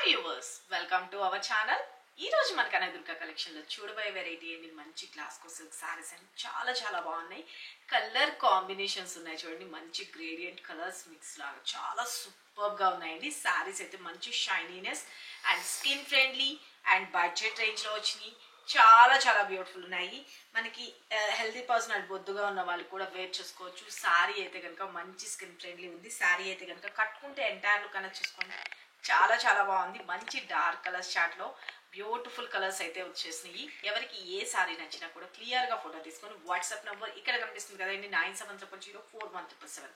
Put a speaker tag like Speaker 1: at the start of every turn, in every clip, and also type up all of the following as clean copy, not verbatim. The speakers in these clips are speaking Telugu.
Speaker 1: Viewers welcome to our channel. ఈ రోజు మన కనకదుర్గ కలెక్షన్ లో చూడబోయే వెరైటీ ఏంటి, మంచి గ్లాస్ కో సిల్క్ సారీస్ అండి. చాలా చాలా బాగున్నాయి. కలర్ కాంబినేషన్స్ ఉన్నాయి చూడండి, మంచి గ్రేడియంట్ కలర్స్ మిక్స్ లాగా చాలా సూపర్ గా ఉన్నాయండి. సారీస్ అయితే మంచి shininess and skin friendly and budget range లో వచ్చినాయి. చాలా చాలా బ్యూటిఫుల్ ఉన్నాయి. మనకి హెల్తీ పర్సన్ అండ్ బొద్దుగా ఉన్న వాళ్ళు కూడా వేర్ చేసుకోవచ్చు. శారీ అయితే కనుక మంచి స్కిన్ ఫ్రెండ్లీ ఉంది. శారీ అయితే కనుక కట్టుకుంటే ఎంటైర్ లుక్ అనేది చూసుకోండి, చాలా చాలా బాగుంది. మంచి డార్క్ కలర్స్ చాట్ లో బ్యూటిఫుల్ కలర్స్ అయితే వచ్చేసినాయి. ఎవరికి ఏ సారీ నచ్చినా కూడా క్లియర్ గా ఫోటో తీసుకొని వాట్సాప్ నంబర్ ఇక్కడ కనిపిస్తుంది కదండి, 97004177.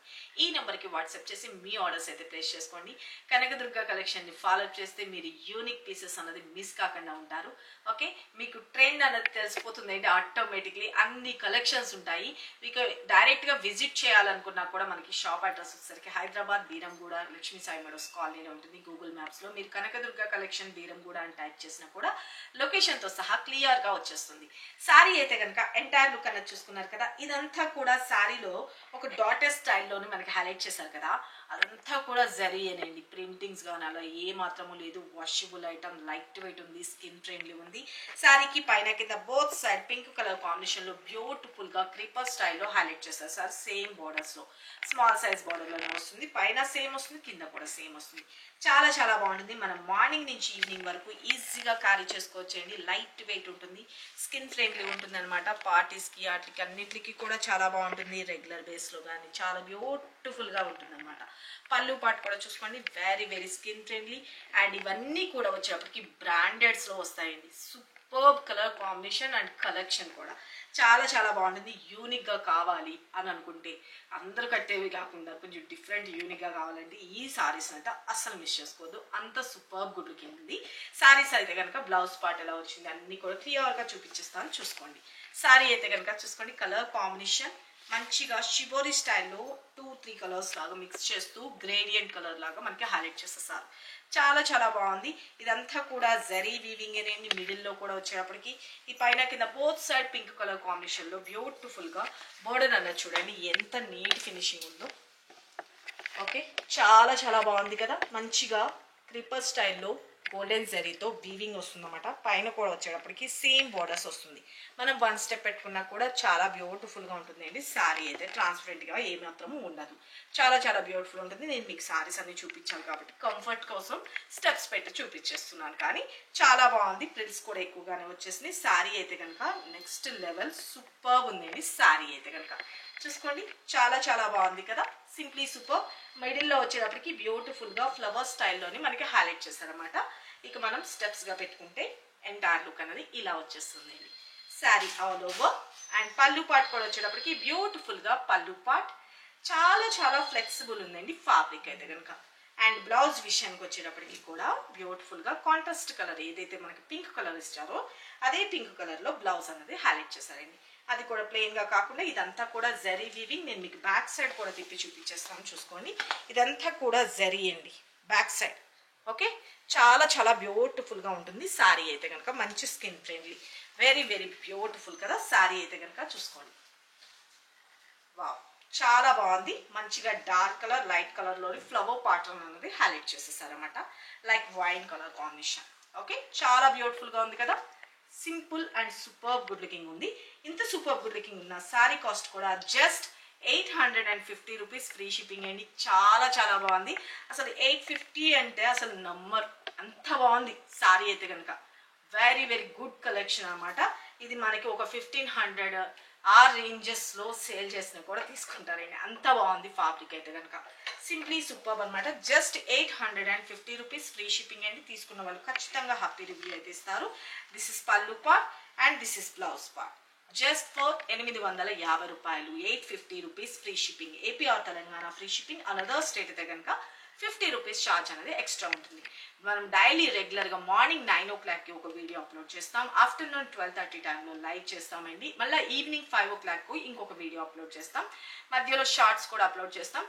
Speaker 1: ఈ నెంబర్ కి వాట్సాప్ చేసి మీ ఆర్డర్స్ అయితే ప్లేస్ చేసుకోండి. కనకదుర్గ కలెక్షన్ ని ఫాలో చేస్తే మీరు యూనిక్ పీసెస్ అన్నది మిస్ కాకుండా ఉంటారు. ఓకే, మీకు ట్రెండ్ అన్నది తెలిసిపోతుంది అండి. ఆటోమేటిక్లీ అన్ని కలెక్షన్స్ ఉంటాయి. మీకు డైరెక్ట్ గా విజిట్ చేయాలనుకున్నా కూడా మనకి షాప్ అడ్రస్ వచ్చేసరికి హైదరాబాద్ బీరంగూడ లక్ష్మీ సాయి మెడోస్ కాలనీలో ఉంటుంది. గూగుల్ మ్యాప్స్ లో మీరు కనకదుర్గ కలెక్షన్ బీరంగూడ అని టైప్ చేసిన కూడా లొకేషన్ తో సహా క్లియర్ గా వచ్చేస్తుంది. శారీ అయితే కనుక ఎంటైర్ లుక్ అన్నది చూసుకున్నారు కదా, ఇదంతా కూడా శారీలో ఒక డాటర్ స్టైల్లోనే మనకి హైలైట్ చేశారు కదా, అదంతా కూడా జరీయేనండి. ప్రింటింగ్స్ కానీ అలా ఏ మాత్రము లేదు. వాషబుల్ ఐటమ్, లైట్ వెయిట్ ఉంది, స్కిన్ ఫ్రెండ్లీ ఉంది. శారీకి పైన కింద both side pink colour combination లో బ్యూటిఫుల్ గా క్రీపర్ స్టైల్లో హైలైట్ చేస్తారు సార్. సేమ్ బోర్డర్స్ లో స్మాల్ సైజ్ బోర్డర్ లోనే వస్తుంది. పైన సేమ్ వస్తుంది, కింద కూడా సేమ్ వస్తుంది. చాలా చాలా బాగుంటుంది. మనం మార్నింగ్ నుంచి ఈవినింగ్ వరకు ఈజీగా క్యారీ చేసుకోవచ్చండి. లైట్ వెయిట్ ఉంటుంది, స్కిన్ ఫ్రెండ్లీ ఉంటుంది అనమాట. పార్టీస్కి వాటికి అన్నిటికి కూడా చాలా బాగుంటుంది. రెగ్యులర్ బేస్లో కానీ చాలా బ్యూటిఫుల్గా ఉంటుంది అనమాట. పళ్ళు పాటు కూడా చూసుకోండి, very very skin friendly. And ఇవన్నీ కూడా వచ్చేప్పటికి బ్రాండెడ్స్లో వస్తాయండి. Superb colour combination and collection కూడా చాలా చాలా బాగుంటుంది. యూనిక్గా కావాలి అని అనుకుంటే, అందరు కట్టేవి కాకుండా కొంచెం డిఫరెంట్ యూనిక్గా కావాలంటే ఈ సారీస్ అయితే అస్సలు మిస్ చేసుకోవద్దు. అంత సూపర్ గుడ్ లుకింగ్ ఉంది. సారీస్ అయితే కనుక బ్లౌజ్ పార్ట్ ఎలా వచ్చింది అన్ని కూడా క్లియర్గా చూపించేస్తాను చూసుకోండి. సారీ అయితే కనుక చూసుకోండి, కలర్ కాంబినేషన్ మంచిగా షిబోరి స్టైల్లో 2-3 కలర్స్ లాగా మిక్స్ చేస్తూ గ్రేడియంట్ కలర్ లాగా మనకి హైలైట్ చేసేస్తారు. చాలా చాలా బాగుంది. ఇదంతా కూడా జరీ వీవింగ్ అనేది మిడిల్లో కూడా వచ్చేటప్పటికి ఈ పైన కింద both side pink colour combination లో బ్యూటిఫుల్ గా బోర్డర్ అన్నది చూడండి ఎంత నీట్ ఫినిషింగ్ ఉందో. ఓకే, చాలా చాలా బాగుంది కదా. మంచిగా క్రిపర్ స్టైల్లో గోల్డెన్ జరీతో వీవింగ్ వస్తుంది అనమాట. పైన కూడా వచ్చేటప్పటికి సేమ్ బోర్డర్స్ వస్తుంది. మనం వన్ స్టెప్ పెట్టుకున్నా కూడా చాలా బ్యూటిఫుల్ గా ఉంటుంది అండి. శారీ అయితే ట్రాన్స్పరెంట్ గా ఏమాత్రము ఉండదు. చాలా చాలా బ్యూటిఫుల్ ఉంటుంది. నేను మీకు శారీస్ అన్ని చూపించాను కాబట్టి కంఫర్ట్ కోసం స్టెప్స్ పెట్టి చూపించేస్తున్నాను, కానీ చాలా బాగుంది. ప్రిల్స్ కూడా ఎక్కువగానే వచ్చేసింది. శారీ అయితే కనుక నెక్స్ట్ లెవెల్ సూపర్ ఉందండి. శారీ అయితే కనుక చూసుకోండి, చాలా చాలా బాగుంది కదా. Simply super. మిడిల్లో వచ్చేటప్పటికి బ్యూటిఫుల్ గా ఫ్లవర్ స్టైల్లోని మనకి హైలైట్ చేస్తారనమాట. ఇక మనం స్టెప్స్ గా పెట్టుకుంటే ఎంటైర్ లుక్ అనేది ఇలా వచ్చేస్తుంది. Sari all over. అండ్ పళ్ళు పాట్ కూడా వచ్చేటప్పటికి బ్యూటిఫుల్ గా పళ్ళు పాట్ చాలా చాలా ఫ్లెక్సిబుల్ ఉందండి ఫ్యాబ్రిక్ అయితే కనుక. అండ్ బ్లౌజ్ విషయానికి వచ్చేటప్పటికి కూడా బ్యూటిఫుల్ గా కాంట్రాస్ట్ కలర్ ఏదైతే మనకి పింక్ కలర్ ఇచ్చారో అదే పింక్ కలర్ లో బ్లౌజ్ అనేది హైలైట్ చేశారండి. అది కూడా ప్లెయిన్ గా కాకుండా ఇదంతా కూడా జరీ వీవింగ్. నేను మీకు బ్యాక్ సైడ్ కూడా తిప్పి చూపించేస్తాను చూసుకోండి. ఇదంతా కూడా జరీ అండి బ్యాక్ సైడ్. ఓకే, చాలా చాలా బ్యూటిఫుల్ గా ఉంటుంది. శారీ అయితే కనుక మంచి skin friendly, very very beautiful కదా. శారీ అయితే కనుక చూసుకోండి, వావ్ చాలా బాగుంది. మంచిగా డార్క్ కలర్ లైట్ కలర్ లోని ఫ్లవర్ ప్యాటర్న్ అనేది హైలైట్ చేసేసారనమాట, like wine colour combination. Okay, చాలా బ్యూటిఫుల్ గా ఉంది కదా. Simple and super good looking ఉంది. ఇంత సూపర్ గుడ్ లుకింగ్ ఉన్న శారీ కాస్ట్ కూడా జస్ట్ 850 రూపీస్ ఫ్రీ షిప్పింగ్ అండి. చాలా చాలా బాగుంది. అసలు 850 అంటే అసలు నమ్మరు, అంత బాగుంది శారీ అయితే కనుక. వెరీ వెరీ గుడ్ కలెక్షన్ అనమాట. ఇది మనకి ఒక 1500 ఆ రేంజెస్ లో సేల్ చేసినా కూడా తీసుకుంటారండి, అంత బాగుంది ఫ్యాబ్రిక్ అయితే కనుక. సింప్లీ సూపర్ అనమాట. జస్ట్ 850 రూపీస్ ఫ్రీ షిప్పింగ్ అండి. తీసుకున్న వాళ్ళు ఖచ్చితంగా హ్యాపీ రివ్యూ అయితే ఇస్తారు. This is pallu part and this is blouse part. Just for 850 రూపాయలు, 850 rupees free shipping. AP or Telangana free shipping. Another state అయితే కనుక 50 రూపీస్ ఛార్జ్ అనేది ఎక్స్ట్రా ఉంటుంది. మనం డైలీ రెగ్యులర్గా మార్నింగ్ 9 o'clockకి ఒక వీడియో అప్లోడ్ చేస్తాం. ఆఫ్టర్నూన్ 12:30 టైంలో లైవ్ చేస్తామండి. మళ్ళీ ఈవినింగ్ 5 o'clockకు ఇంకొక వీడియో అప్లోడ్ చేస్తాం. మధ్యలో షార్ట్స్ కూడా అప్లోడ్ చేస్తాం.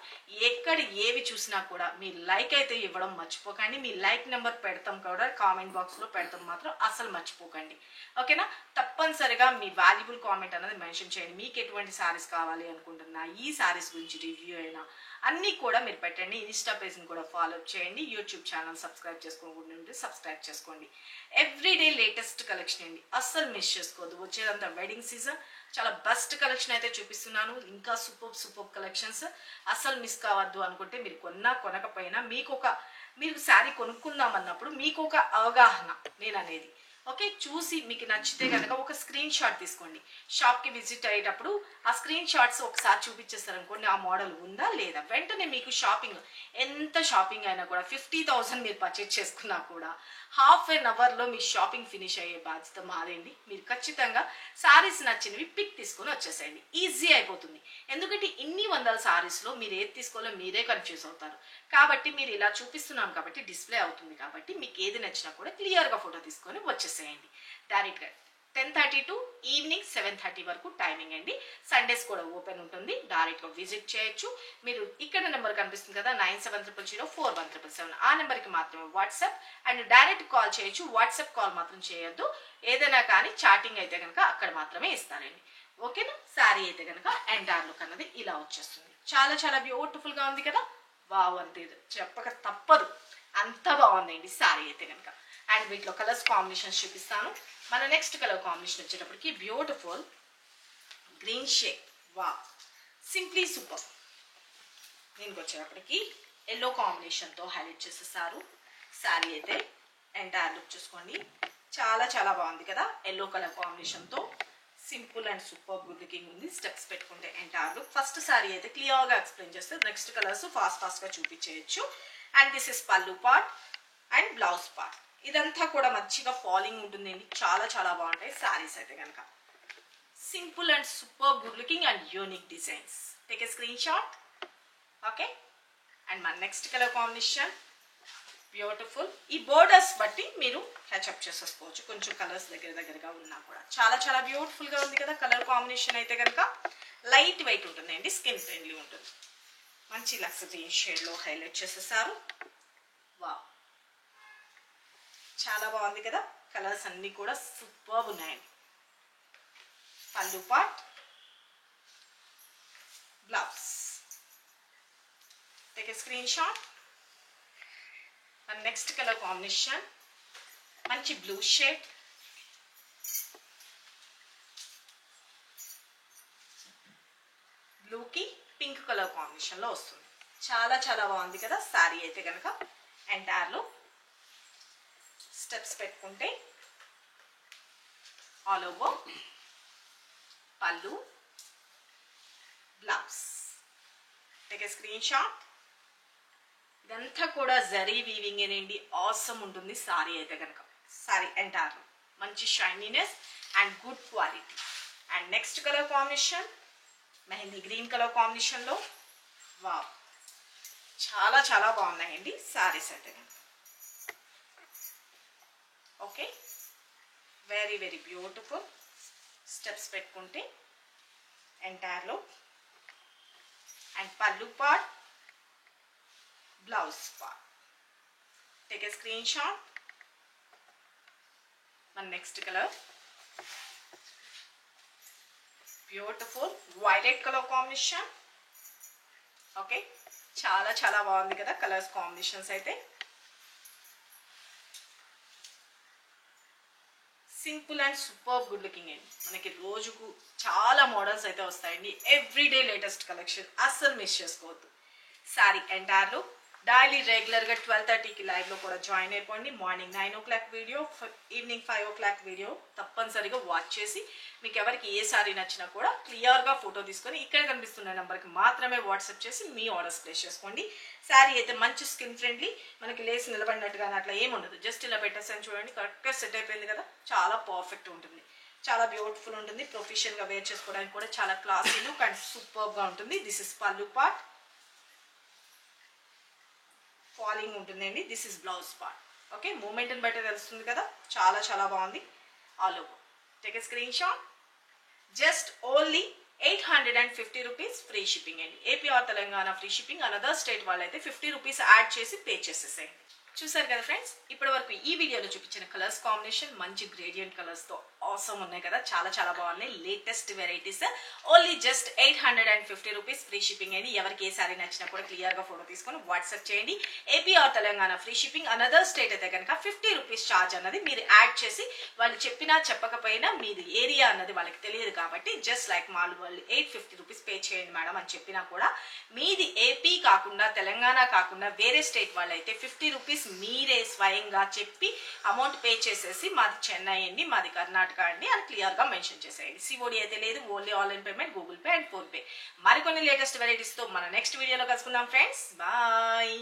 Speaker 1: ఎక్కడ ఏవి చూసినా కూడా మీ లైక్ అయితే ఇవ్వడం మర్చిపోకండి. మీ లైక్ నెంబర్ పెడతాం కూడా, కామెంట్ బాక్స్లో పెడతాం మాత్రం అసలు మర్చిపోకండి. ఓకేనా, తప్పనిసరిగా మీ వాల్యుబుల్ కామెంట్ అనేది మెన్షన్ చేయండి. మీకు ఎటువంటి శారీస్ కావాలి అనుకుంటున్నా, ఈ శారీస్ గురించి రివ్యూ అయినా అన్నీ కూడా మీరు పెట్టండి. ఇన్స్టా పేజ్ని కూడా ఫాలో చేయండి. యూట్యూబ్ ఛానల్ సబ్స్క్రైబ్ చేసుకోండి, సబ్స్క్రైబ్ చేసుకోండి. ఎవ్రీడే లేటెస్ట్ కలెక్షన్ అండి, అస్సలు మిస్ చేసుకోవద్దు. వచ్చేదంతా వెడ్డింగ్ సీజన్, చాలా బెస్ట్ కలెక్షన్ అయితే చూపిస్తున్నాను. ఇంకా సూపర్ కలెక్షన్స్, అస్సలు మిస్ కావద్దు. అనుకుంటే మీరు కొనకపోయినా మీరు శారీ కొనుక్కుందాం అన్నప్పుడు మీకు ఒక అవగాహన నేను అనేది. ఓకే, చూసి మీకు నచ్చితే కనుక ఒక స్క్రీన్ షాట్ తీసుకోండి. షాప్కి విజిట్ అయ్యేటప్పుడు ఆ స్క్రీన్ షాట్స్ ఒకసారి చూపించేస్తారనుకోండి, ఆ మోడల్ ఉందా లేదా. వెంటనే మీకు ఎంత షాపింగ్ అయినా కూడా 50,000 మీరు పర్చేజ్ చేసుకున్నా కూడా హాఫ్ ఎన్ అవర్లో మీ షాపింగ్ ఫినిష్ అయ్యే బాధ్యత మాదేండి. మీరు ఖచ్చితంగా శారీస్ నచ్చినవి పిక్ తీసుకొని వచ్చేసేయండి, ఈజీ అయిపోతుంది. ఎందుకంటే ఇన్ని వందల శారీస్లో మీరు ఏది తీసుకోవాలో మీరే కన్ఫ్యూజ్ అవుతారు. కాబట్టి మీరు ఇలా చూపిస్తున్నాం కాబట్టి డిస్ప్లే అవుతుంది కాబట్టి మీకు ఏది నచ్చినా కూడా క్లియర్గా ఫోటో తీసుకొని వచ్చేసేయండి. డైరెక్ట్గా 10:30 టు ఈవినింగ్ 7:30 వరకు టైమింగ్ అండి. సండేస్ కూడా ఓపెన్ ఉంటుంది, డైరెక్ట్గా విజిట్ చేయొచ్చు. మీరు ఇక్కడ నెంబర్ కనిపిస్తుంది కదా 9700041777, ఆ నెంబర్కి మాత్రమే వాట్సాప్ అండ్ డైరెక్ట్ కాల్ చేయొచ్చు. వాట్సాప్ కాల్ మాత్రం చేయొద్దు. ఏదైనా కానీ చాటింగ్ అయితే కనుక అక్కడ మాత్రమే ఇస్తారండి. ఓకేనా. శారీ అయితే కనుక ఎంటైర్ లుక్ అన్నది ఇలా వచ్చేస్తుంది. చాలా బ్యూటిఫుల్గా ఉంది కదా. వావ్, అంతే, చెప్పక తప్పదు, అంత బాగుందండి శారీ అయితే కనుక. అండ్ వీటిలో కలర్స్ కాంబినేషన్స్ చూపిస్తాను. మన నెక్స్ట్ కలర్ కాంబినేషన్ వచ్చేటప్పటికి బ్యూటిఫుల్ గ్రీన్ షేడ్. వా, సింప్లీ సూపర్. దీనికి వచ్చేటప్పటికి ఎల్లో కాంబినేషన్తో హైలైట్ చేసేసారు. శారీ అయితే ఎంటైర్ లుక్ చూసుకోండి, చాలా బాగుంది కదా. ఎల్లో కలర్ కాంబినేషన్తో simple and super good looking ఉంది. స్టెప్స్ పెట్టుకుంటే ఎంటైర్ లుక్. ఫస్ట్ శారీ అయితే క్లియర్గా ఎక్స్ప్లెయిన్ చేస్తే నెక్స్ట్ కలర్స్ ఫాస్ట్గా చూపించేయచ్చు. And this is pallu part and blouse part. ఇదంతా కూడా మంచిగా ఫాలింగ్ ఉంటుందండి. చాలా బాగుంటాయి శారీస్ అయితే కనుక. Simple and super good looking and unique designs. Take a screen shot. Okay, and మన నెక్స్ట్ కలర్ కాంబినేషన్ బ్యూటిఫుల్. ఈ బోర్డర్స్ బట్టి మీరు హ్యాచప్ చేసేసుకోవచ్చు, కొంచెం కలర్స్ దగ్గరగా ఉన్నా కూడా. చాలా బ్యూటిఫుల్గా ఉంది కదా. కలర్ కాంబినేషన్ అయితే కనుక లైట్ వెయిట్ ఉంటుందండి, స్కిన్ ఫ్రెండ్లీ ఉంటుంది. మంచి లక్స్ గ్రీన్ షేడ్లో హైలైట్ చేసేసారు. వావ్, చాలా బాగుంది కదా. కలర్స్ అన్నీ కూడా సూపర్ ఉన్నాయండి. పల్లు part, blouse. Take a screen shot. And next colour combination మంచి బ్లూ షేడ్. బ్లూకి పింక్ కలర్ కాంబినేషన్లో వస్తుంది. చాలా బాగుంది కదా శారీ అయితే కనుక. ఎంటైర్లో స్టెప్స్ పెట్టుకుంటే ఆల్ ఓవర్ పల్లు, blouse. Take a screen shot. ఇదంతా కూడా జరీ వీవింగ్ ఏనండి, ఆసమ్ ఉంటుంది శారీ అయితే కనుక. శారీ ఎంటైర్లో మంచి shininess and good quality. And next colour combination mehndi green colour కాంబినేషన్లో. వావ్, చాలా బాగున్నాయండి శారీస్ అయితే కనుక. Okay, very beautiful. స్టెప్స్ పెట్టుకుంటే ఎంటైర్లో and pallu part, blouse part. Take a screenshot. మన next colour beautiful violet colour combination. Okay, చాలా బాగుంది కదా కలర్స్ కాంబినేషన్స్ అయితే. Simple and super good looking అండి. మనకి రోజుకు చాలా మోడల్స్ అయితే వస్తాయండి. ఎవ్రీడే లేటెస్ట్ కలెక్షన్, అస్సలు మిస్ చేసుకోవద్దు. శారీ ఎంటైర్లో డైలీ రెగ్యులర్గా 12:30కి లైవ్లో కూడా జాయిన్ అయిపోండి. Morning 9 o'clock video, evening 5 o'clock video తప్పనిసరిగా వాచ్ చేసి మీకు ఎవరికి ఏ సారీ నచ్చినా కూడా క్లియర్గా ఫోటో తీసుకొని ఇక్కడ కనిపిస్తున్న నెంబర్కి మాత్రమే వాట్సాప్ చేసి మీ ఆర్డర్స్ ప్లేస్ చేసుకోండి. శారీ అయితే మంచి స్కిన్ ఫ్రెండ్లీ, మనకి లేసి నిలబడినట్టుగా అట్లా ఏముండదు. జస్ట్ ఇలా పెట్టేసాను చూడండి, కరెక్ట్గా సెట్ అయిపోయింది కదా. చాలా పర్ఫెక్ట్ ఉంటుంది, చాలా బ్యూటిఫుల్ ఉంటుంది. ప్రొఫెషనల్గా వేర్ చేసుకోవడానికి కూడా చాలా క్లాసీ లుక్ అండ్ సూపర్గా ఉంటుంది. This is pallu part, falling ఉంటుందండి. This is blouse part. Okay, మూమెంట్ని బట్టి తెలుస్తుంది కదా. చాలా బాగుంది. All over. Take a screenshot. Just only 850 rupees free shipping అండి. AP or Telangana free shipping. Another state వాళ్ళైతే 50 రూపీస్ యాడ్ చేసి పే చేసేసేయండి. చూసారు కదా ఫ్రెండ్స్, ఇప్పటి వరకు ఈ వీడియోలో చూపించిన కలర్స్ కాంబినేషన్ మంచి గ్రేడియంట్ కలర్స్ తో ఆసమ్ ఉన్నాయి కదా, చాలా చాలా బాగున్నాయి. Latest varieties, only just 850 rupees. Free shipping అయింది. ఎవరికి ఏ సారీ నచ్చినా కూడా క్లియర్ గా ఫోటో తీసుకొని వాట్సాప్ చేయండి. AP or Telangana free shipping. Another state అయితే కనుక 50 రూపీస్ ఛార్జ్ అన్నది మీరు యాడ్ చేసి, వాళ్ళు చెప్పినా చెప్పకపోయినా మీది ఏరియా అన్నది వాళ్ళకి తెలియదు కాబట్టి జస్ట్ లైక్ వాళ్ళు 850 రూపీస్ పే చేయండి మేడం అని చెప్పినా కూడా, మీది ఏపీ కాకుండా తెలంగాణ కాకుండా వేరే స్టేట్ వాళ్ళైతే 50 రూపీస్ మీరే స్వయంగా చెప్పి అమౌంట్ పే చేసేసి మాది చెన్నై అండి, మాది కర్ణాటక అండి అని క్లియర్ గా మెన్షన్ చేసేయండి. సిఓడి అయితే లేదు, only online payment, Google pay and phone pay. మరికొన్ని లేటెస్ట్ వెరైటీస్ తో మన నెక్స్ట్ వీడియోలో కలుసుకుందాం ఫ్రెండ్స్. బాయ్.